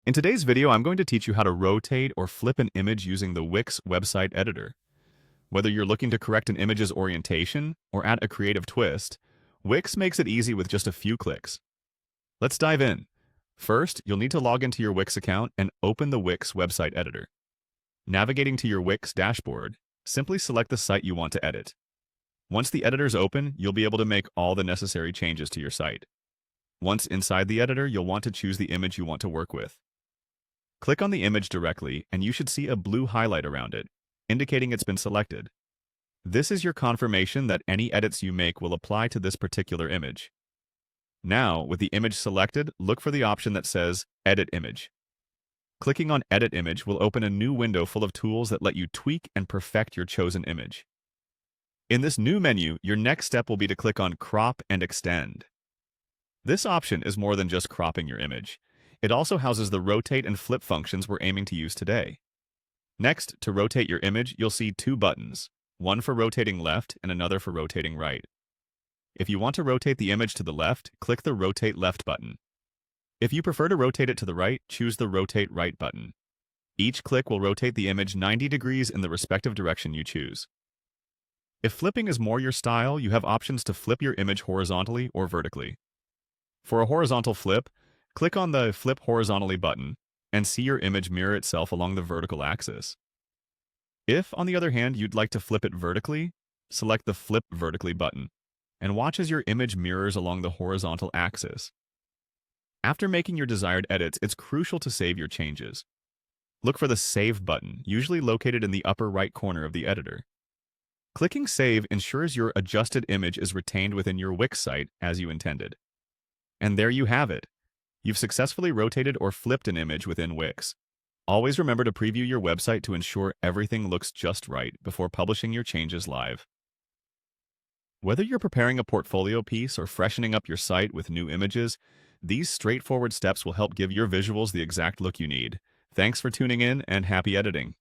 In today's video, I'm going to teach you how to rotate or flip an image using the WIX website editor. Whether you're looking to correct an image's orientation or add a creative twist, WIX makes it easy with just a few clicks. Let's dive in. First, you'll need to log into your WIX account and open the WIX website editor. Navigating to your WIX dashboard, simply select the site you want to edit. Once the editor's open, you'll be able to make all the necessary changes to your site. Once inside the editor, you'll want to choose the image you want to work with. Click on the image directly, and you should see a blue highlight around it, indicating it's been selected. This is your confirmation that any edits you make will apply to this particular image. Now, with the image selected, look for the option that says Edit Image. Clicking on Edit Image will open a new window full of tools that let you tweak and perfect your chosen image. In this new menu, your next step will be to click on Crop and Extend. This option is more than just cropping your image. It also houses the rotate and flip functions we're aiming to use today. Next, to rotate your image, you'll see two buttons, one for rotating left and another for rotating right. If you want to rotate the image to the left, click the Rotate Left button. If you prefer to rotate it to the right, choose the Rotate Right button. Each click will rotate the image 90 degrees in the respective direction you choose. If flipping is more your style, you have options to flip your image horizontally or vertically. For a horizontal flip, click on the Flip Horizontally button and see your image mirror itself along the vertical axis. If, on the other hand, you'd like to flip it vertically, select the Flip Vertically button and watch as your image mirrors along the horizontal axis. After making your desired edits, it's crucial to save your changes. Look for the Save button, usually located in the upper right corner of the editor. Clicking Save ensures your adjusted image is retained within your WIX site as you intended. And there you have it. You've successfully rotated or flipped an image within WIX. Always remember to preview your website to ensure everything looks just right before publishing your changes live. Whether you're preparing a portfolio piece or freshening up your site with new images, these straightforward steps will help give your visuals the exact look you need. Thanks for tuning in and happy editing.